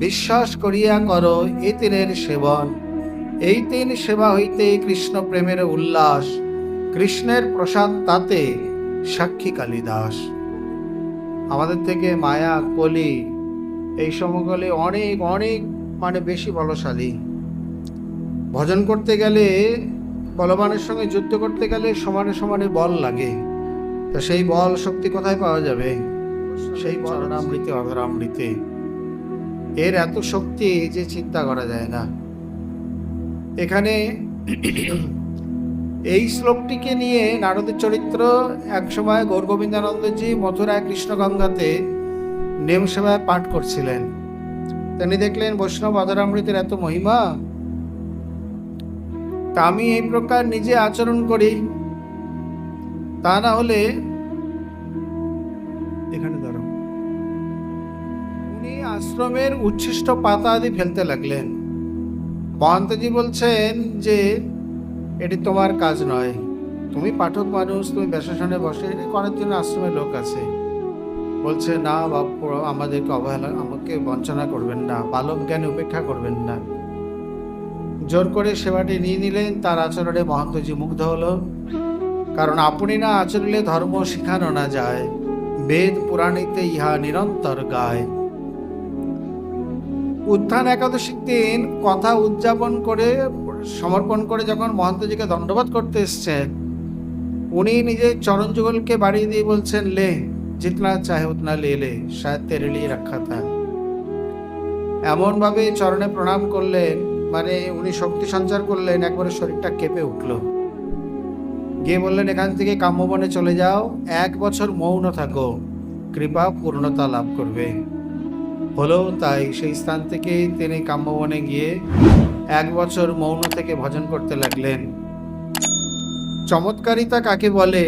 বিশ্বাস করিয়া করো এ তিনের সেবন। এই তিন সেবা হইতে কৃষ্ণ প্রেমের উল্লাস, কৃষ্ণের প্রসাদ তাতে সাক্ষী কালিদাস। আমাদের থেকে মায়া কলি এই সময়কালে অনেক অনেক বেশি বলশালী। ভজন করতে গেলে, বলবানের সঙ্গে যুদ্ধ করতে গেলে সমানে সমানে বল লাগে। তো সেই বল শক্তি কোথায় পাওয়া যাবে? সেই চরণামৃতে অধরামৃতে। এর এত শক্তি যে চিন্তা করা যায় না। এখানে এই শ্লোকটিকে নিয়ে নারদের চরিত্র একসময় গৌরগোবিন্দানন্দজি মথুরায় কৃষ্ণগঙ্গাতে নেম সেবায় পাঠ করছিলেন। তিনি দেখলেন বৈষ্ণব অধরামৃতের এত মহিমা, তা আমি এই প্রকার নিজে আচরণ করি, তা না হলে এখানে ধরো। উনি আশ্রমের উচ্ছিষ্ট পাতা আদি ফেলতে লাগলেন। মহন্তজি বলছেন যে এটি তোমার কাজ নয়, তুমি পাঠক মানুষ, তুমি ব্যাসাসনে বসে করার জন্য আশ্রমের লোক আছে। বলছে না বাপু, আমাদেরকে অবহেলা, আমাকে বঞ্চনা করবেন না, বালক জ্ঞানে উপেক্ষা করবেন না। জোর করে সেবাটি নিয়ে নিলেন। তার আচরণে মহন্তজি মুগ্ধ হলো। কারণ আপনি না আচরণে ধর্ম শিখানো না যায়, বেদ পুরাণীতে ইহা নিরন্তর গায়। উত্থান একাদশীর দিন কথা উদযাপন করে সমর্পণ করে যখন মহন্তজিকে দণ্ডবাদ করতে এসছেন, উনি নিজের চরণ যুগলকে বাড়িয়ে দিয়ে বলছেন, লে জিতনা চাহে উতনা লে লে, শায়দ তেরে লিয়ে রাখা থা। এমন ভাবে চরণে প্রণাম করলেন, উনি শক্তি সঞ্চার করলেন, একবারে শরীরটা কেঁপে উঠল। গিয়ে বললেন, এখান থেকে কাম্যবনে চলে যাও, 1 বছর মৌন থাকো, কৃপা পূর্ণতা লাভ করবে। হলো তাই। সেই স্থান থেকে তিনি কাম্যবনে গিয়ে 1 বছর মৌন থেকে ভজন করতে লাগলেন। চমৎকারিতা কাকে বলে?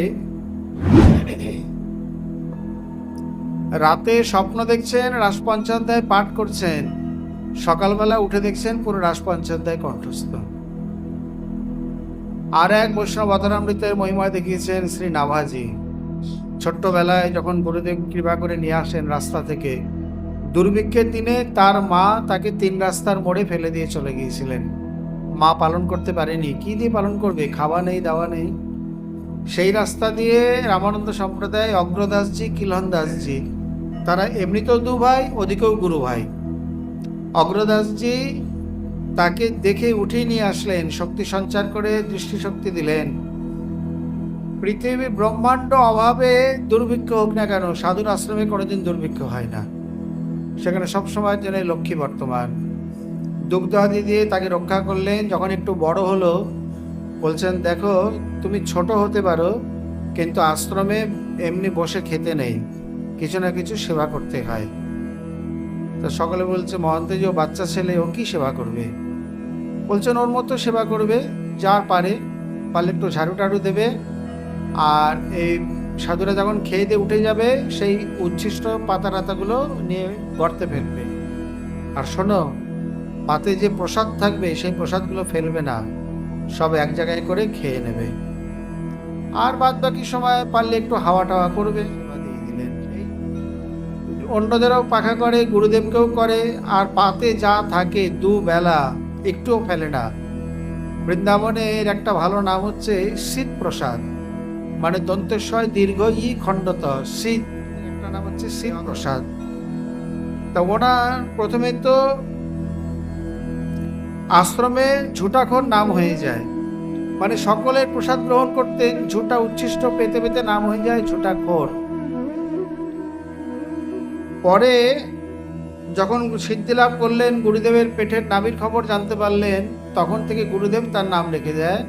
রাতে স্বপ্ন দেখছেন রাসপঞ্চাধ্যায় পাঠ করছেন, সকালবেলা উঠে দেখছেন পুরো রাসপঞ্চাধ্যায় কণ্ঠস্থ। আর এক বৈষ্ণব অধরামৃতের মহিমা দেখিয়েছেন শ্রী নাভাজি। ছোট্টবেলায় যখন গুরুদেব কৃপা করে নিয়ে আসেন রাস্তা থেকে, দুর্ভিক্ষের দিনে তার মা তাকে 3 রাস্তার মোড়ে ফেলে দিয়ে চলে গিয়েছিলেন। মা পালন করতে পারেনি, কি দিয়ে পালন করবে? খাওয়া নেই, দাওয়া নেই। সেই রাস্তা দিয়ে রামানন্দ সম্প্রদায় অগ্রদাসজি, কিলহন দাসজি, তারা এমনিতেও 2 ভাই, ওদিকেও গুরু ভাই। অগ্রদাসজি তাকে দেখে উঠিয়ে নিয়ে আসলেন, শক্তি সঞ্চার করে দৃষ্টিশক্তি দিলেন। পৃথিবী ব্রহ্মাণ্ড অভাবে দুর্ভিক্ষ হোক না কেন, সাধুর আশ্রমে কোনোদিন দুর্ভিক্ষ হয় না। সেখানে সবসময়ের জন্য লক্ষ্মী বর্তমান। দুগ্ধ আদি দিয়ে তাকে রক্ষা করলেন। যখন একটু বড় হলো, বলছেন, দেখো তুমি ছোট হতে পারো, কিন্তু আশ্রমে এমনি বসে খেতে নেই, কিছু না কিছু সেবা করতে হয়। তো সকলে বলছে, মহন্তজি ও বাচ্চা ছেলে, ও কি সেবা করবে? বলছেন, ওর মতো সেবা করবে, যার পারলে একটু ঝাড়ু টাড়ু দেবে, আর এই সাধুরা যখন খেয়ে দিয়ে উঠে যাবে, সেই উচ্ছিষ্ট পাতা টাতাগুলো নিয়ে গর্তে ফেলবে। আর শোনো, পাতে যে প্রসাদ থাকবে সেই প্রসাদগুলো ফেলবে না, সব এক জায়গায় করে খেয়ে নেবে। আর বাদ বাকি সময় পারলে একটু হাওয়া টাওয়া করবে। দিয়ে দিলেন। অন্যদেরও পাখা করে, গুরুদেবকেও করে। আর পাতে যা থাকে 2 বেলা একটুও ফেলে না। বৃন্দাবনের একটা ভালো নাম হচ্ছে শীত প্রসাদ, দন্তেশ্বয় দীর্ঘ ই খণ্ডত, শীত একটা নাম হচ্ছে শীত প্রসাদ। তা ওনার প্রথমে তো আশ্রমে ঝুটাখোর নাম হয়ে যায়, সকলের প্রসাদ গ্রহণ করতেন, ঝুটা উচ্ছিষ্ট পেতে পেতে নাম হয়ে যায় ঝুটাখোর। পরে যখন সিদ্ধি লাভ করলেন, গুরুদেবের পেটের নাভির খবর জানতে পারলেন, তখন থেকে গুরুদেব তার নাম রেখে দেয়।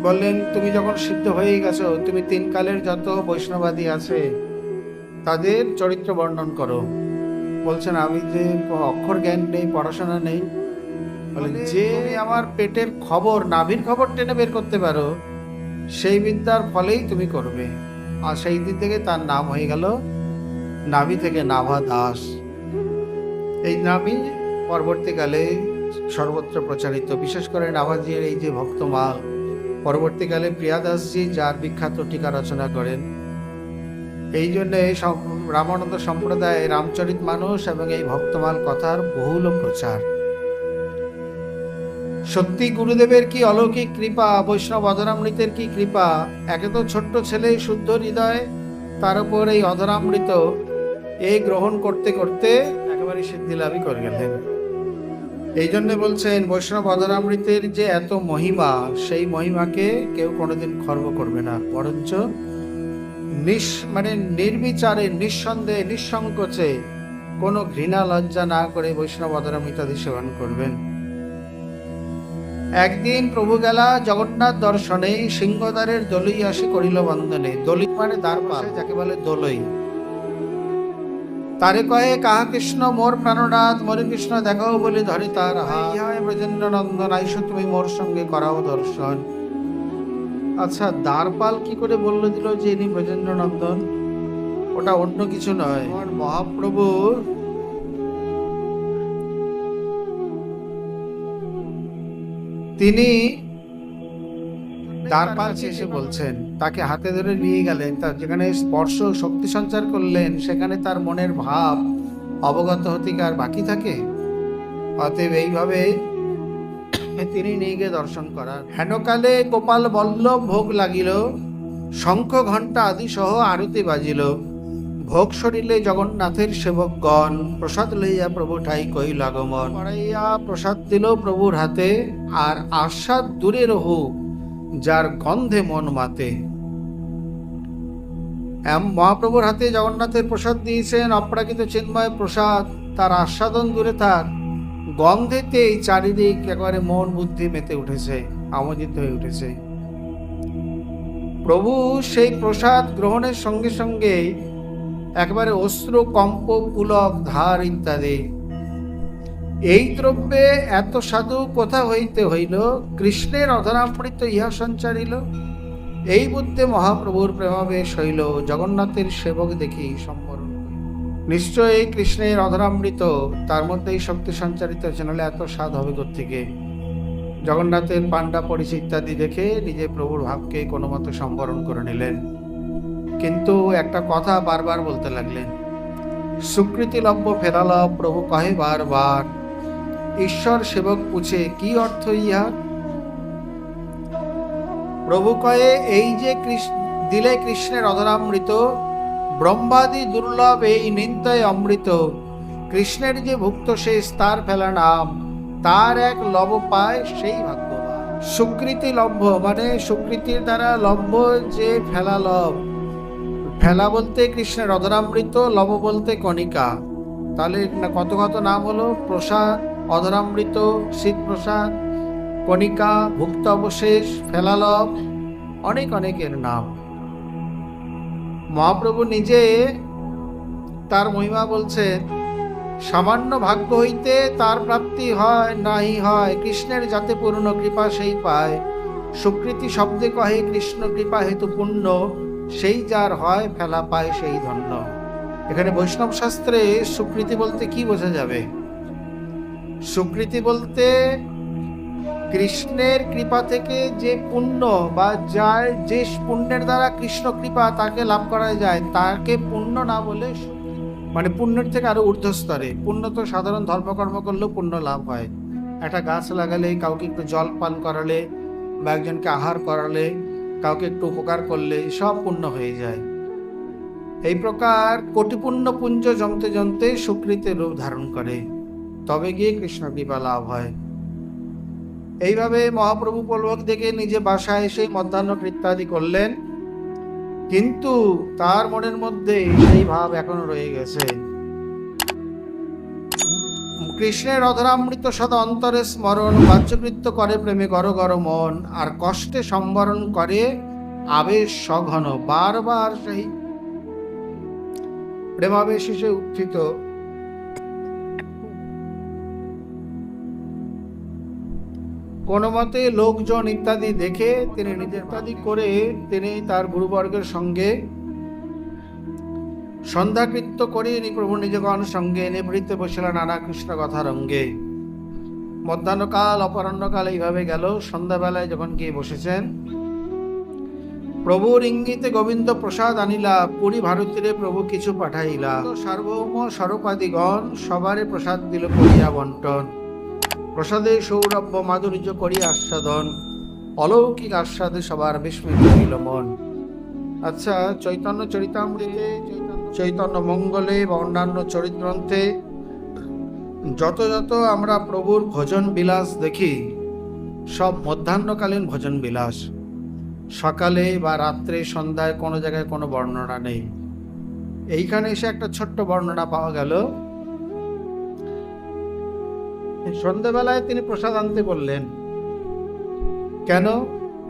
বললেন, তুমি যখন সিদ্ধ হয়ে গেছো, তুমি 3 কালের যত বৈষ্ণবাদী আছে তাদের চরিত্র বর্ণন করো। বলছেন, আমি যে অক্ষর জ্ঞান নেই, পড়াশোনা নেই, বলেন যে আমার পেটের খবর, নাভির খবর টেনে বের করতে পারো, সেই বিদ্যার ফলেই তুমি করবে। আর সেই দিন থেকে তার নাম হয়ে গেল নাভি থেকে নাভা দাস। এই নামই পরবর্তীকালে সর্বত্র প্রচারিত। বিশেষ করে নাভাজির এই যে ভক্তমাল, পরবর্তীকালে প্রিয়াদাসজি যার বিখ্যাত টিকা রচনা করেন, এই জন্যে রামানন্দ সম্প্রদায় রামচরিত মানুষ এবং এই ভক্তমাল কথার বহুল প্রচার। সত্যি গুরুদেবের কি অলৌকিক কৃপা, বৈষ্ণব অধরামৃতের কি কৃপা। একে তো ছোট্ট ছেলে, শুদ্ধ হৃদয়, তার উপর এই অধরামৃত এই গ্রহণ করতে করতে একেবারে সিদ্ধি লাভই করে গেলেন। এই জন্য বলছেন বৈষ্ণব অধরামৃতের যে এত মহিমা, সেই মহিমাকে কেউ কোনোদিন খর্ব করবে না, বরঞ্চ নির্বিচারে, নিঃসন্দেহে, নিঃসংকোচে, কোনো ঘৃণা লজ্জা না করে বৈষ্ণব অধরামৃতাদি সেবন করবেন। একদিন প্রভু গেলা জগন্নাথ দর্শনে, সিংহদ্বারের দলই আসি করিল বন্দনে। দলি মানে দ্বারপাল, যাকে বলে দলই। তারে কহে কাহা কৃষ্ণ মোর প্রাণনাথ, মোরে কৃষ্ণ দেখাও বলে ধরে তার হায়। ব্রজেন্দ্র নন্দন আইসো তুমি মোর সঙ্গে করাও দর্শন। আচ্ছা, দ্বারপাল কি করে বললো দিল যে ইনি ব্রজেন্দ্র নন্দন? ওটা অন্য কিছু নয়, মহাপ্রভু তিনি দ্বারপাল এসে বলছেন, তাকে হাতে ধরে নিয়ে গেলেন, তার যেখানে স্পর্শ শক্তি সঞ্চার করলেন, সেখানে তার মনের ভাব অবগত হতে কি আর বাকি থাকে? অতএব এইভাবে তিনি নিয়ে গিয়ে দর্শন করার। হেনকালে গোপাল বল্লভ ভোগ লাগিল, শঙ্খ ঘণ্টা আদি সহ আরতি বাজিল। ভোগ সরিলে জগন্নাথের সেবকগণ, প্রসাদ লইয়া প্রভু ঠাই কইল আগমন। পড়াইয়া প্রসাদ দিল প্রভুর হাতে, আর আস্বাদ দূরে রহু যার গন্ধে মন মাতে। মহাপ্রভুর হাতে জগন্নাথের প্রসাদ দিয়েছেন, অপ্রাকৃত চিন্ময় প্রসাদ, তার আস্বাদন দূরে থাক, গন্ধেতেই চারিদিক একেবারে মন বুদ্ধি মেতে উঠেছে, আমোদিত হয়ে উঠেছে। প্রভু সেই প্রসাদ গ্রহণের সঙ্গে সঙ্গে একেবারে অশ্রু, কম্প, পুলক, ধার ইত্যাদি। এই দ্রব্যে এত সাধু কোথা হইতে হইল, কৃষ্ণের অধরামৃত ইহা সঞ্চারিল। এই বুদ্ধে মহাপ্রভুর প্রেমাবেশ হইল, জগন্নাথের সেবক দেখি সম্বরণ। নিশ্চয়ই কৃষ্ণের অধরামৃত, তার মধ্যেই শক্তি সঞ্চারিত হয়েছে, নাহলে এত স্বাদ হবে কোত্থেকে? জগন্নাথের পাণ্ডা পরিচয় ইত্যাদি দেখে নিজে প্রভুর ভাবকে কোনো মতো সম্বরণ করে নিলেন। কিন্তু একটা কথা বারবার বলতে লাগলেন, সুকৃতি লভ্য ফেরালাভ, প্রভু কহে বারবার, ঈশ্বর সেবক পুছে কি অর্থ ইহা? প্রভু কয়ে, এই যে দিলে কৃষ্ণের অধরামৃত, ব্রহ্মাদি দুর্লভ এই নিন্দায় অমৃত। কৃষ্ণের যে ভুক্ত শেষ, তার ফেলা নাম, তার এক লভ পায় সেই ভাগ্যবান। সুকৃতি লভ্য মানে সুকৃতির দ্বারা লভ্য যে ফেলা লভ। ফেলা বলতে কৃষ্ণের অধরামৃত, লভ বলতে কণিকা। তাহলে কত কত নাম হলো? প্রসাদ, অধরামৃত, শীত প্রসাদ, কণিকা, ভুক্ত অবশেষ, ফেলালভ, অনেক অনেকের নাম। মহাপ্রভু নিজে তার মহিমা বলছেন, সামান্য ভাগ্য হইতে তার প্রাপ্তি হয় নাহি হয়, কৃষ্ণের যাতে পূর্ণ কৃপা সেই পায়। সুকৃতি শব্দে কহে কৃষ্ণ কৃপা হেতু পুণ্য, সেই যার হয় ফেলা পায় সেই ধন্য। এখানে বৈষ্ণব শাস্ত্রে সুকৃতি বলতে কি বোঝা যাবে? সুকৃতি বলতে কৃষ্ণের কৃপা থেকে যে পুণ্য বা যার যে পুণ্যের দ্বারা কৃষ্ণ কৃপা তাকে লাভ করা যায়, তাকে পুণ্য না বলে মানে পুণ্যের থেকে আরো ঊর্ধ্বস্তরে। পুণ্য তো সাধারণ ধর্মকর্ম করলেও পুণ্য লাভ হয়। একটা গাছ লাগালে, কাউকে একটু জল পান করালে, বা একজনকে আহার করালে, কাউকে একটু উপকার করলে সব পুণ্য হয়ে যায়। এই প্রকার কোটি পুণ্য পুঞ্জ জমতে জমতে সুকৃতির রূপ ধারণ করে, তবে গিয়ে কৃষ্ণ কৃপা লাভ হয়। এইভাবে মহাপ্রভু পলক দেখে নিজে বাসায় এসে মধ্যাহ্ন কৃত্যাদি করলেন, কিন্তু তার মনের মধ্যে সেই ভাব এখনো রয়ে গেছে। কৃষ্ণের অধরামৃত সদা অন্তরে স্মরণ, বাহ্যকৃত্য করে প্রেমে গর গর মন, আর কষ্টে সম্বরণ করে আবেশ সঘন। বারবার সেই প্রেমাবেশ এসে উত্থিত। কোনো মতে লোকজন ইত্যাদি দেখে তিনি নিজের ইত্যাদি করে তিনি তার গুরুবর্গের সঙ্গে সন্ধ্যাকৃত্য করে প্রভু নিজগণ সঙ্গে নিবৃত্তে বসিলেন নানা কৃষ্ণ কথা রঙ্গে। মধ্যাহ্নকাল, অপরাহ্নকাল এইভাবে গেল। সন্ধ্যাবেলায় যখন গিয়ে বসেছেন, প্রভুর ইঙ্গিতে গোবিন্দ প্রসাদ আনিলা, পুরী ভারতীরে প্রভু কিছু পাঠাইলা। সার্বভৌম স্বরূপাদিগণ সবারে প্রসাদ দিল করিয়া বন্টন। প্রসাদে সৌরভ্য মাধুর্য করিয়া আস্বাদন, অলৌকিক আস্বাদে সবার বিস্মিত হইল মন। আচ্ছা, চৈতন্য চরিতামৃতে, চৈতন্য মঙ্গলে বা অন্যান্য চরিত গ্রন্থে যত যত আমরা প্রভুর ভজন বিলাস দেখি, সব মধ্যাহ্নকালীন ভজন বিলাস। সকালে বা রাত্রে সন্ধ্যায় কোনো জায়গায় কোনো বর্ণনা নেই। এইখানে এসে একটা ছোট্ট বর্ণনা পাওয়া গেল। সন্ধ্যাবেলায় তিনি প্রসাদ আনতে বললেন। কেন?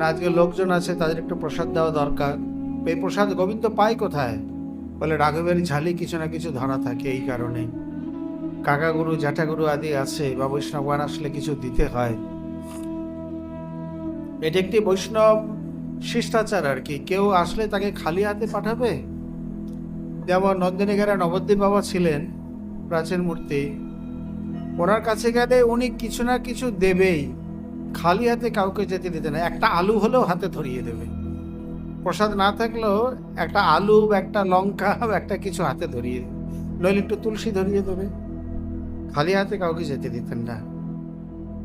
আজকে লোকজন আছে, তাদের একটু প্রসাদ দেওয়া দরকার। এই প্রসাদ গোবিন্দ পায় কোথায়? বলে রাঘবের ঝালি কিছু না কিছু ধরা থাকে, এই কারণে। কাকাগুরু জ্যাঠাগুরু আদি আছে বা বৈষ্ণবগণ আসলে কিছু দিতে হয়। এটি একটি বৈষ্ণব শিষ্টাচার আর কি। কেউ আসলে তাকে খালি হাতে পাঠাবে? যেমন নন্দিনীঘাটে নবদ্বীপ বাবা ছিলেন, প্রাচীন মূর্তি। ওনার কাছে গেলে উনি কিছু না কিছু দেবেই, খালি হাতে কাউকে যেতে দিতে না। একটা আলু হলেও হাতে ধরিয়ে দেবে। প্রসাদ না থাকলেও একটা আলু বা একটা লঙ্কা বা একটা কিছু হাতে ধরিয়ে দেবে, নইলে একটু তুলসী ধরিয়ে দেবে। খালি হাতে কাউকে যেতে দিতেন না।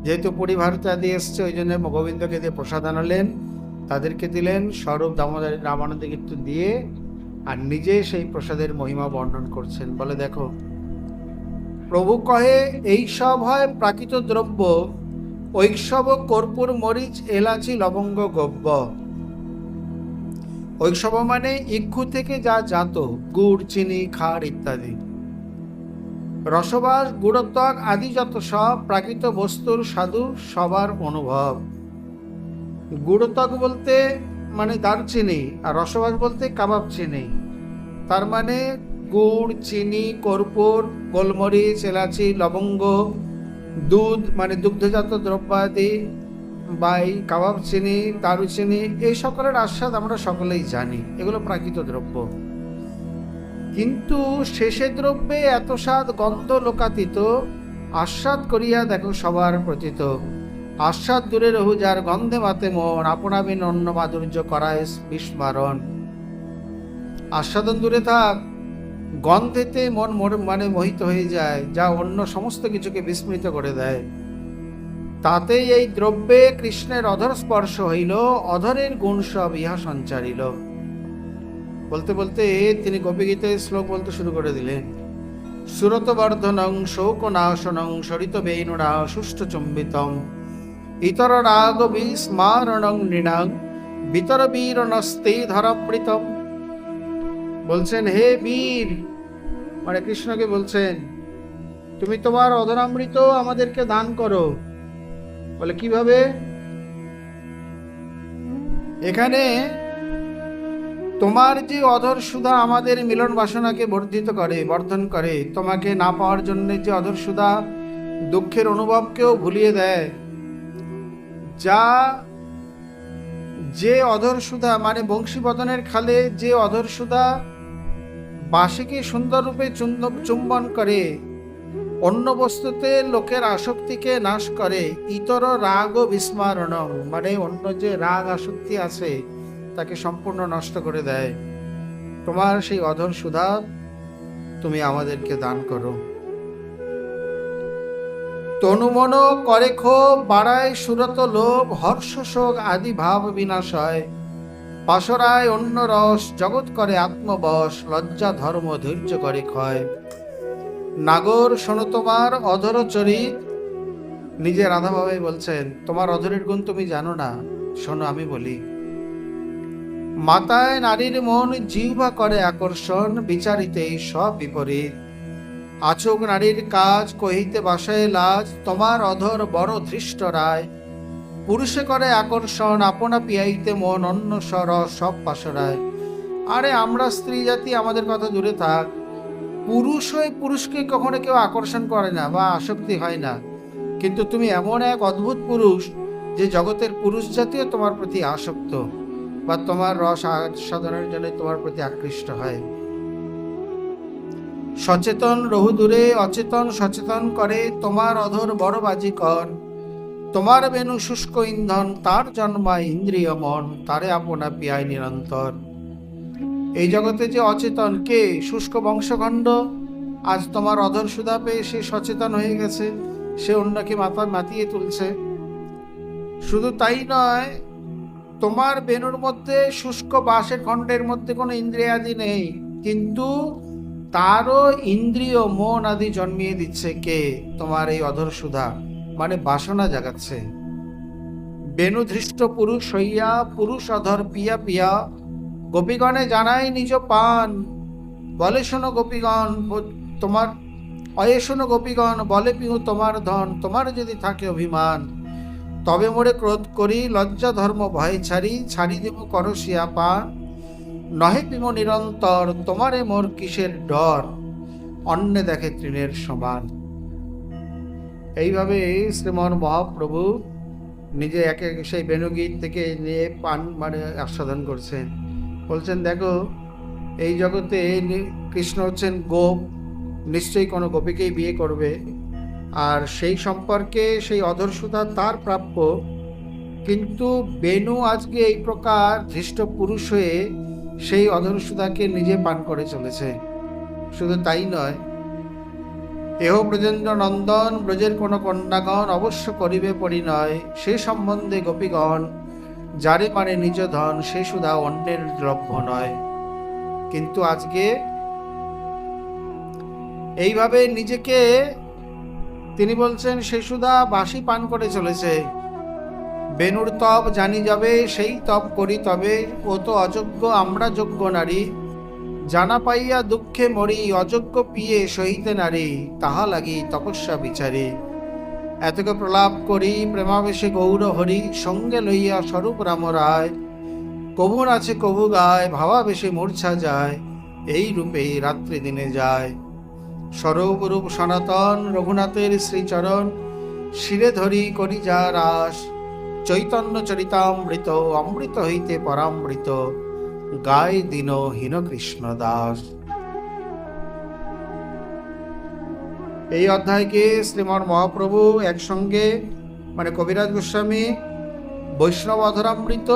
যেহেতু পুরী ভারতে আদি এসছে, ওই জন্য গোবিন্দকে দিয়ে প্রসাদ আনালেন, তাদেরকে দিলেন, স্বরূপ দামোদর রামানন্দকে একটু দিয়ে, আর নিজে সেই প্রসাদের মহিমা বর্ণন করছেন। বলে দেখো, প্রভু কহে এই সব হয় প্রাকৃত দ্রব্য, ঐক্সব কর্পূর মরিচ এলাচি লবঙ্গ গব্য। ঐক্সব মানে ইক্ষু থেকে যা জাত, গুড় চিনি খার ইত্যাদি। রসবাস গুড়ত্বক আদি যত সব প্রাকৃত বস্তুর সাধু সবার অনুভব। গুড়ত্বক বলতে মানে দারচিনি, আর রসবাস বলতে কাবাব চিনি। তার মানে গুড়, চিনি, কর্পূর, গোলমরিচ, এলাচি, লবঙ্গ, দুধ মানে দুগ্ধজাত দ্রব্যাদি, বা এই কাবাব চিনি, দারুচিনি, এই সকলের আস্বাদ আমরা সকলেই জানি, এগুলো প্রাকৃত দ্রব্য। কিন্তু শেষে দ্রব্যে এত স্বাদ গন্ধ লোকাতীত, আস্বাদ করিয়া দেখো সবার প্রতীত। আস্বাদ দূরে রহু যার গন্ধে মাতে মন, আপনাবিন অন্য মাধুর্য করায় বিস্মারণ। আস্বাদন দূরে থাক, গন্ধেতে মন মানে মোহিত হয়ে যায়, যা অন্য সমস্ত কিছুকে বিস্মৃত করে দেয়। তাতেই এই দ্রব্যে কৃষ্ণের অধর স্পর্শ হইল, অধরের গুণ সব ইহা সঞ্চারিল। বলতে বলতে তিনি গোপীগীতে শ্লোক বলতে শুরু করে দিলেন। সুরত বর্ধনং শোকনাশনং সরিত বেণুনা সুষ্ঠু চুম্বিতম, ইতর রাগ বিস্মারণং নৃণাং বিতর বীর নস্তে ধরাবৃতম। বলছেন, হে বীর, মানে কৃষ্ণকে বলছেন, তুমি তোমার অধরামৃত আমাদেরকে দান করো। বলে কিভাবে? এখানে তোমার যে অধর সুধা আমাদের মিলন বাসনাকে বর্ধিত করে, বর্ধন করে, তোমাকে না পাওয়ার জন্য যে অধর সুধা দুঃখের অনুভবকেও ভুলিয়ে দেয়, যা যে অধর সুধা মানে বংশীবদনের খালে যে অধর সুধা বাঁশিকে সুন্দর রূপে চুম্বন করে, অন্য বস্তুতে লোকের আসক্তিকে নাশ করে, ইতর রাগ ও বিস্মারণ মানে অন্য যে রাগ আসক্তি আছে তাকে সম্পূর্ণ নষ্ট করে দেয়। তোমার সেই অধর সুধা তুমি আমাদেরকে দান করো। তনুমন করে ক্ষোভ, বাড়ায় সুরত লোভ, হর্ষ শোক আদি ভাব বিনাশ হয়। পাশরায় অন্য রস, জগৎ করে আত্মবশ, লজ্জা ধর্ম ধৈর্য করে ক্ষয়। নাগর শোনো তোমার অধর চরিত, নিজে রাধাভাবে বলছেন, তোমার অধরের গুণ তুমি জানো না, শোনো আমি বলি। মাতায় নারীর মন জিহ্বা করে আকর্ষণ, বিচারিতে সব বিপরীত। আচুক নারীর কাজ, কহিতে বাসায় লাজ, তোমার অধর বড় ধৃষ্ট রায়। পুরুষে করে আকর্ষণ, আপনা পিয়াইতে মন, অন্য সর সব পাশরায়। আরে আমরা স্ত্রী জাতি, আমাদের কথা দূরে থাক। পুরুষ হয়ে পুরুষকে কখনো কেউ আকর্ষণ করে না বা আসক্তি হয় না, কিন্তু তুমি এমন এক অদ্ভুত পুরুষ যে জগতের পুরুষ জাতীয় তোমার প্রতি আসক্ত বা তোমার রস আস্বাদনের জন্য তোমার প্রতি আকৃষ্ট হয়। সচেতন রহু দূরে, অচেতন সচেতন করে, তোমার অধর বড় বাজিকর। তোমার বেনু শুষ্ক ইন্ধন, তার জন্মায় ইন্দ্রিয় মন, তারে আপনা পিয়ায় নিরন্তর। এই জগতে যে অচেতন কে? শুষ্ক বংশখণ্ড। আজ তোমার অধর সুধা পেয়ে সে সচেতন হয়ে গেছে, সে অন্যকে মাতিয়ে তুলছে। শুধু তাই নয়, তোমার বেনুর মধ্যে শুষ্ক বাঁশের খণ্ডের মধ্যে কোনো ইন্দ্রিয়াদি নেই, কিন্তু তারও ইন্দ্রিয় মন আদি জন্মিয়ে দিচ্ছে কে? তোমার এই অধর সুধা, মানে বাসনা জাগাচ্ছে। বেনু ধৃষ্ট পুরুষ হইয়া, পুরুষ অধর পিয়া পিয়া, গোপীগণে জানাই নিজ পান। বলে শোনো গোপীগণ তোমার, অয়ে শোনো গোপীগণ, বলে পিহু তোমার ধন। তোমার যদি থাকে অভিমান, তবে মোরে ক্রোধ করি, লজ্জা ধর্ম ভয় ছাড়ি দেব করসিয়া পান। নহে পিম নিরন্তর, তোমারে মোর কিসের ডর, অন্যে দেখে তৃণের সমান। এইভাবে শ্রীমন মহাপ্রভু নিজে একে সেই বেণুগীত থেকে নিয়ে পান মানে আস্বাদন করছেন। বলছেন, দেখো এই জগতে কৃষ্ণ হচ্ছেন গোপ, নিশ্চয়ই কোনো গোপীকেই বিয়ে করবে, আর সেই সম্পর্কে সেই অধর সুধা তার প্রাপ্য। কিন্তু বেনু আজকে এই প্রকার ধৃষ্ট পুরুষ হয়ে সেই অধর সুধাকে নিজে পান করে চলেছে। শুধু তাই নয়, এহ ব্রজেন্দ্র নন্দন, ব্রজের কোনো কন্যাগণ অবশ্য করিবে পরিণয়। সে সম্বন্ধে গোপীগণ যারে মানে নিজ ধন, সে সুধা অন্যের দ্রব্য নয়। কিন্তু আজকে এইভাবে নিজেকে তিনি বলছেন সে সুধা বাসি পান করে চলেছে। বেনুর তপ জানি যাবে, সেই তপ করি তবে। ও তো অযোগ্য, আমরা যোগ্য নারী, জানা পাইয়া দুঃখে মরি, অযোগ্য পিয়ে সহিতে নারী, তাহা লাগি তপস্যা বিচারি। এতকে প্রলাপ করি প্রেমাবেশে গৌর হরি, সঙ্গে লইয়া স্বরূপ রাম রায়। কবুর আছে কবু গায়, ভাবাবেশে মূর্ছা যায়, এই রূপেই রাত্রি দিনে যায়। স্বরূপ রূপ সনাতন, রঘুনাথের শ্রীচরণ, শিরে ধরি করি যা রাস। চৈতন্য চরিতামৃত, অমৃত হইতে পরামৃত, গায় দীন হীন কৃষ্ণ দাস। এই অধ্যায়কে শ্রীমন মহাপ্রভু একসঙ্গে মানে কবিরাজ গোস্বামী বৈষ্ণব অধরামৃত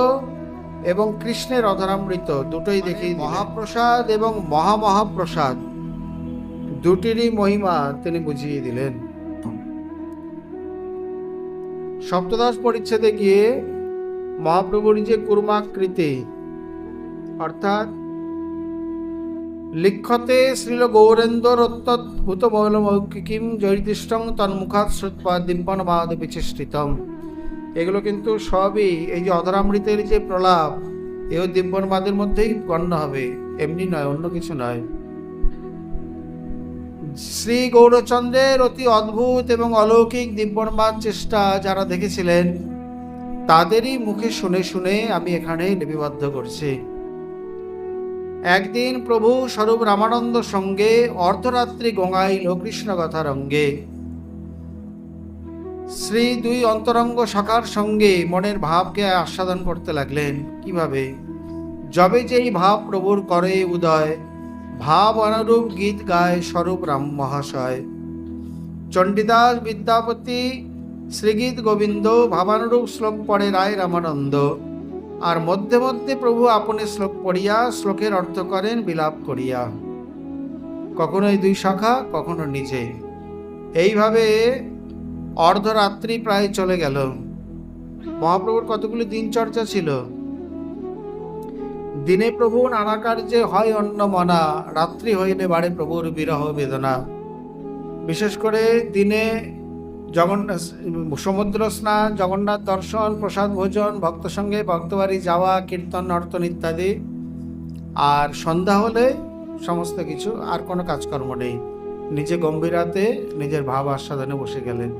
এবং কৃষ্ণের অধরামৃত দুটোই দেখি। মহাপ্রসাদ এবং মহামহাপ্রসাদ দুটিরই মহিমা তিনি বুঝিয়ে দিলেন। সপ্তদশ পরিচ্ছেদে গিয়ে মহাপ্রভুর যে কুর্মাকৃতি, অর্থাৎ লিখ্যতে শ্রীল গৌরেন্দর অত্যদ্ভুত মৌলমৌখিকীম জয়িদিষ্টং তন্মুখাৎ শ্রুত্বা দিব্যনবাদ বিচেষ্টিতম, এগুলো কিন্তু সবই এই যে অধরামৃতের যে প্রলাপ, এও দিব্যনবাদের মধ্যেই গণ্য হবে, এমনি নয়, অন্য কিছু নয়। শ্রী গৌরচন্দ্রের অতি অদ্ভুত এবং অলৌকিক দিব্যনবাদ চেষ্টা যারা দেখেছিলেন, তাদেরই মুখে শুনে শুনে আমি এখানে লিপিবদ্ধ করছি। একদিন প্রভু স্বরূপ রামানন্দ সঙ্গে অর্ধরাত্রি গঙ্গাইল কৃষ্ণ কথা রঙ্গে। শ্রী দুই অন্তরঙ্গ সখার সঙ্গে মনের ভাবকে আস্বাদন করতে লাগলেন। কিভাবে? যবে যেই ভাব প্রভুর করে উদয়, ভাব অনুরূপ গীত গায় স্বরূপ রাম মহাশয়। চণ্ডীদাস বিদ্যাপতি শ্রীগীত গোবিন্দ ভাবানুরূপ শ্লোক পড়ে রায় রামানন্দ, আর মধ্যে মধ্যে প্রভু আপনি শ্লোক পড়িয়া শ্লোকের অর্থ করেন বিলাপ করিয়া, কখনো এই দুই শাখা, কখনো নিজে। এইভাবে অর্ধরাত্রি প্রায় চলে গেল। মহাপ্রভুর কতগুলি দিনচর্যা ছিল। দিনে প্রভু নানা কার্যে হয় অন্নমনা, রাত্রি হইলে বাড়ে প্রভুর বিরহ বেদনা। বিশেষ করে দিনে সমুদ্র স্নান, জগন্নাথ দর্শন, প্রসাদ ভোজন, ভক্ত সঙ্গে ভক্তবাড়ি যাওয়া, কীর্তন নর্তন ইত্যাদি, আর সন্ধ্যা হলে সমস্ত কিছু, আর কোনো কাজকর্ম নেই। নিজে গম্ভীরাতে নিজের ভাব আস্বাদনে বসে গেলেন।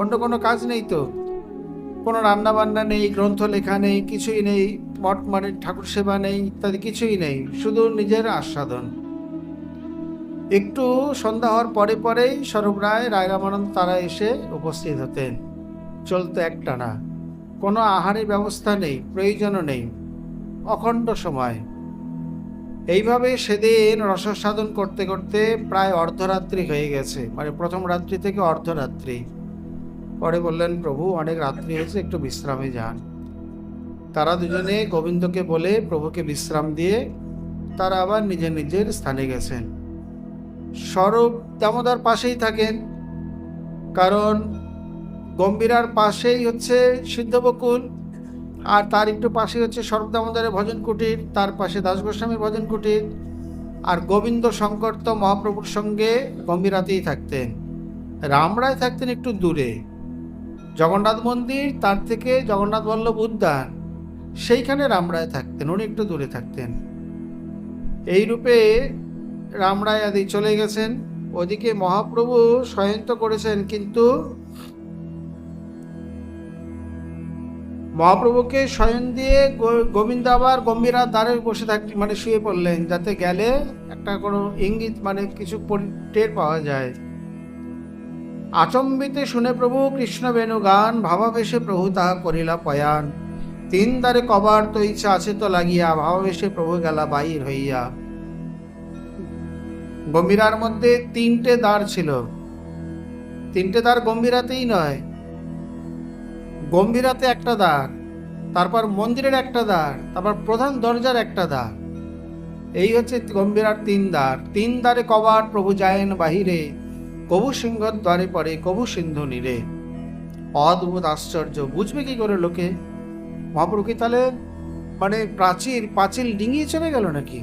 অন্য কোনো কাজ নেই তো, কোনো রান্না বান্না নেই, গ্রন্থ লেখা নেই, কিছুই নেই, মঠ মানে ঠাকুর সেবা নেই ইত্যাদি কিছুই নেই, শুধু নিজের আস্বাদন। একটু সন্ধ্যা হওয়ার পরে পরেই স্বরূপ রায়, রায় রামানন্দ তারা এসে উপস্থিত হতেন। চলতো একটানা, কোনো আহারের ব্যবস্থা নেই, প্রয়োজনও নেই, অখণ্ড সময়। এইভাবে সেদিন রসসাধন করতে করতে প্রায় অর্ধরাত্রি হয়ে গেছে, মানে প্রথম রাত্রি থেকে অর্ধরাত্রি। পরে বললেন, প্রভু অনেক রাত্রি হয়েছে, একটু বিশ্রামে যান। তারা দুজনে গোবিন্দকে বলে প্রভুকে বিশ্রাম দিয়ে তারা আবার নিজের নিজের স্থানে গেছেন। স্বরূপ দামোদর পাশেই থাকেন, কারণ গম্ভীরার পাশেই হচ্ছে সিদ্ধবকুল, আর তার একটু পাশে হচ্ছে স্বরূপ দামোদরের ভজন কুটির, তার পাশে দাস গোস্বামীর ভজন কুটির। আর গোবিন্দ শঙ্কর তো মহাপ্রভুর সঙ্গে গম্ভীরাতেই থাকতেন। রামরায় থাকতেন একটু দূরে। জগন্নাথ মন্দির, তার থেকে জগন্নাথ বল্লভ উদ্যান, সেইখানে রামরায় থাকতেন, উনি একটু দূরে থাকতেন। এই রূপে রামরায় আদি চলে গেছেন। ওদিকে মহাপ্রভু শয়ন তো করেছেন, কিন্তু মহাপ্রভুকে শয়ন দিয়ে গোবিন্দ আবার গম্ভীরার দ্বারে বসে থাকতে মানে শুয়ে পড়লেন, যাতে গেলে একটা কোনো ইঙ্গিত মানে কিছু টের পাওয়া যায়। আচম্বিতে শুনে প্রভু কৃষ্ণ বেণু গান, ভাবাবেশে প্রভু তাহা করিলা পয়ান। তিন দ্বারে কবার তো ইচ্ছা আছে তো লাগিয়া, ভাবাবেশে প্রভু গেলা বাহির হইয়া। গম্ভীরার মধ্যে তিনটে দ্বার ছিল। তিনটে দ্বার গম্ভীরাতেই নয়, গম্ভীরাতে একটা দ্বার, তারপর মন্দিরের একটা দ্বার, তারপর প্রধান দরজার একটা দ্বার। এই হচ্ছে গম্ভীরার তিন দ্বার। তিন দ্বারে কবার প্রভু যায়েন বাহিরে, কবু সিংহর দ্বারে পড়ে কবু সিন্ধু নীরে। অদ্ভুত আশ্চর্য, বুঝবে কি করে লোকে? মহাপ্রভু কি তাহলে মানে পাঁচিল ডিঙিয়ে চলে গেল নাকি?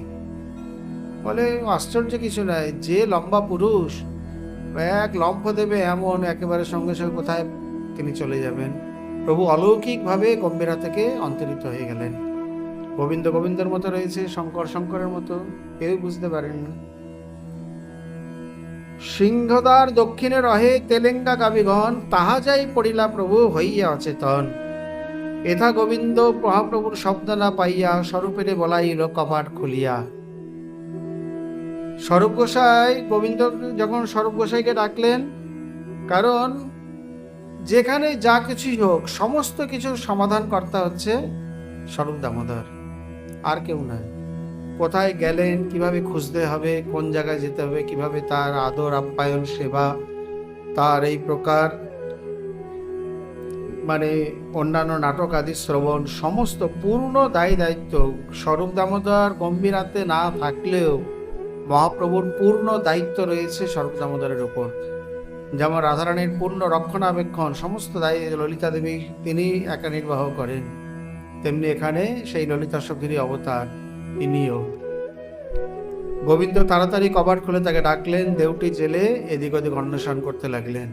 বলে আশ্চর্য কিছু নাই, যে লম্বা পুরুষ এক লম্ফ দেবে এমন একেবারে সঙ্গে সঙ্গে কোথায় তিনি চলে যাবেন। প্রভু অলৌকিকভাবে গম্ভীরা থেকে অন্তরিত হয়ে গেলেন। গোবিন্দ গোবিন্দের মতো রয়েছে, শঙ্কর শঙ্করের মতো, কেউ বুঝতে পারেন না। সিংহদ্বার দক্ষিণে রহে তেলেঙ্গা গাবিগণ, তাহা যাই পড়িলা প্রভু হইয়া অচেতন। এথা গোবিন্দ মহাপ্রভুর শব্দ না পাইয়া, স্বরূপেরে বলাইল কপাট খুলিয়া। স্বরূপ গোসাই গোবিন্দ যখন স্বরূপ গোসাইকে ডাকলেন, কারণ যেখানে যা কিছুই হোক সমস্ত কিছুর সমাধান কর্তা হচ্ছে স্বরূপ দামোদর, আর কেউ নয়। কোথায় গেলেন, কিভাবে খুঁজতে হবে, কোন জায়গায় যেতে হবে, কিভাবে তার আদর আপ্যায়ন সেবা, তার এই প্রকার মানে অন্যান্য নাটক আদি শ্রবণ, সমস্ত পূর্ণ দায়িত্ব স্বরূপ দামোদর গম্ভীরাতে না থাকলেও মহাপ্রভুর পূর্ণ দায়িত্ব রয়েছে স্বরূপ দামোদরের উপর। যেমন রাধারানীর পূর্ণ রক্ষণাবেক্ষণ সমস্ত দায়িত্ব ললিতা দেবী তিনি একা নির্বাহ করেন, তেমনি এখানে সেই ললিতা সখীরই অবতার তিনিও। গোবিন্দ তাড়াতাড়ি কবাট খুলে তাকে ডাকলেন, দেউটি জেলে এদিক ওদিক অন্বেষণ করতে লাগলেন।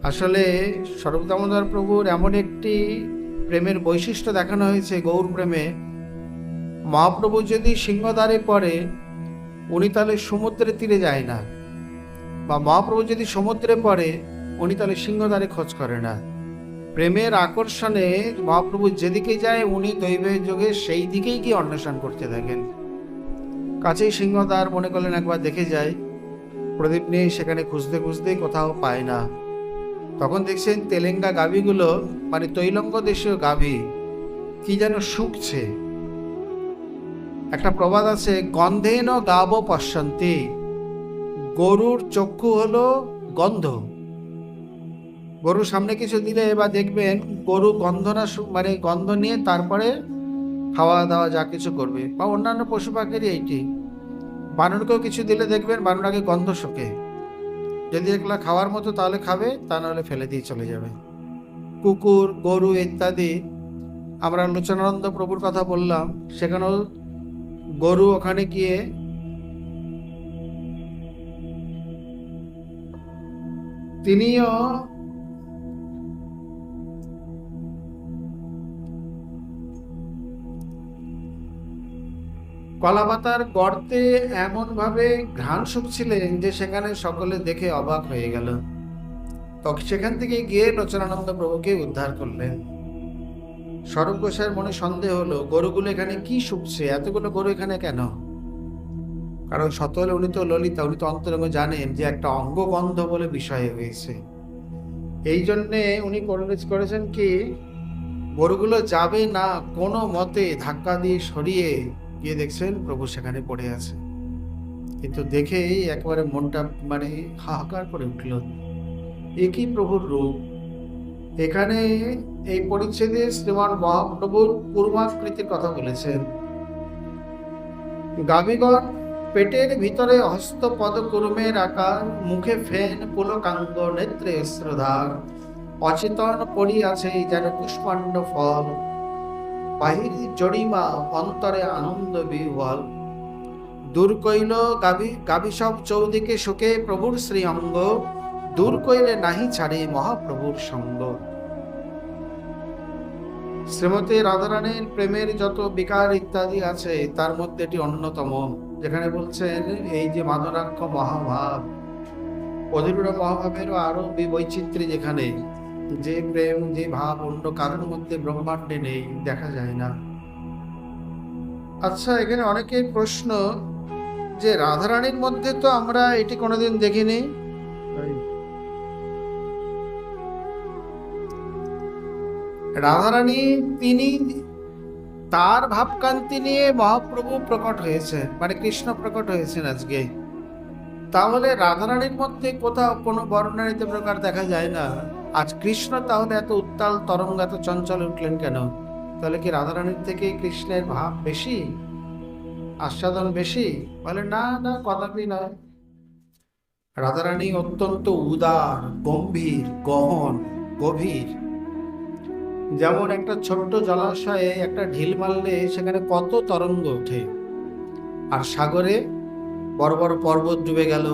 আসলে স্বরূপ দামোদর প্রভুর এমন একটি প্রেমের বৈশিষ্ট্য দেখানো হয়েছে গৌর প্রেমে। মহাপ্রভু যদি সিংহদ্বারে পড়ে, উনি তাহলে সমুদ্রের তীরে যায় না, বা মহাপ্রভু যদি সমুদ্রে পড়ে, উনি তাহলে সিংহদ্বারে খোঁজ করে না। প্রেমের আকর্ষণে মহাপ্রভু যেদিকে যায়, উনি দৈবের যোগে সেই দিকেই গিয়ে অন্বেষণ করতে থাকেন। কাছেই সিংহদ্বার মনে করলেন একবার দেখে যায়, প্রদীপ নিয়ে সেখানে খুঁজতে খুঁজতে কোথাও পায় না। তখন দেখছেন তেলেঙ্গা গাভীগুলো মানে তৈলঙ্গ দেশীয় গাভী কি যেন শুকছে। একটা প্রবাদ আছে, গন্ধেন গাব পশ্যন্তি, গরুর চক্ষু হলো গন্ধ। গরুর সামনে কিছু দিলে বা দেখবেন গরু গন্ধ না মানে গন্ধ নিয়ে তারপরে খাওয়া দাওয়া যা কিছু করবে, বা অন্যান্য পশু পাখিরই এইটি। বানরকেও কিছু দিলে দেখবেন বানর আগে গন্ধ শোকে, যদি এগুলা খাওয়ার মতো তাহলে খাবে, তা নাহলে ফেলে দিয়ে চলে যাবে। কুকুর, গরু ইত্যাদি, আমরা লোচনানন্দ প্রভুর কথা বললাম, সেখানেও গরু ওখানে গিয়ে তিনিও কলাপাতার গর্তে এমন ভাবে ঘ্রাণ শুকছিলেন যে সেখানে সকলে দেখে অবাক হয়ে গেল। তখন সেখান থেকে গিয়ে লোচনানন্দ প্রভুকে উদ্ধার করলেন। স্বরূপ গোসাইয়ের মনে সন্দেহ হলো, গরুগুলো এখানে কি শুকছে, এতগুলো গরু এখানে কেন? কারণ সতলে উনি তো ললিতা, উনি তো অন্তরঙ্গ জানেন যে একটা অঙ্গগন্ধ বলে বিষয় হয়েছে। এই জন্যে উনি করেছেন কি, গরুগুলো যাবে না কোনো মতে, ধাক্কা দিয়ে সরিয়ে গিয়ে দেখছেন প্রভু সেখানে পড়ে আছে। কিন্তু দেখেই একবারে মনটা মানে হাহাকার করে উঠল। একই প্রভুর রূপ। এখানে এই পরিচ্ছেদে শ্রীমান মহাপ্রভুর পূর্বাকৃতির কথা বলেছেন। গাভীগণ পেটের ভিতরে হস্তপদ কুর্মের আকার, মুখে ফেন পুলকাঙ্গ, নেত্রে শ্রদ্ধার, অচেতন পড়িয়াছে যেন পুষ্পাণ্ড ফল, বাহিরে জড়িমা অন্তরে আনন্দ বিহ্বল। দূর কইল গাভী সব চৌদিকে শোকে প্রভুর শ্রী অঙ্গ, দূর কইলে নাহি ছাড়ে মহাপ্রভুর সঙ্গ। শ্রীমতী রাধারানীর প্রেমের যত বিকার ইত্যাদি আছে তার মধ্যে এটি অন্যতম, যেখানে বলছেন এই যে মাদনাক্ষ মহাভাব, অধীরূঢ় মহাভাবেরও আরো বৈচিত্র্য, যেখানে যে প্রেম যে ভাব অন্য কারোর মধ্যে ব্রহ্মাণ্ডে নেই, দেখা যায় না। আচ্ছা, এখানে অনেকের প্রশ্ন যে রাধারানীর মধ্যে তো আমরা এটি কোনোদিন দেখিনি। রাধারানী তিনি তার ভাবকান্তি নিয়ে মহাপ্রভু প্রকট হয়েছে, মানে কৃষ্ণ প্রকট হয়েছেন আজকে। তাহলে রাধারানীর মধ্যে কোথাও কোনো বর্ণানীত প্রকার দেখা যায় না। আজ কৃষ্ণ তাহলে এত উত্তাল তরঙ্গ, এত চঞ্চল উঠলেন কেন? তাহলে কি রাধারানীর থেকে কৃষ্ণের ভাব বেশি, আস্বাদন বেশি? বলে না, না, কদাপি নয়। রাধারানী অত্যন্ত উদার, গম্ভীর, গহন, গভীর। যেমন একটা ছোট্ট জলাশয়ে একটা ঢিল মারলে সেখানে কত তরঙ্গ ওঠে, আর সাগরে বড় বড় পর্বত ডুবে গেল,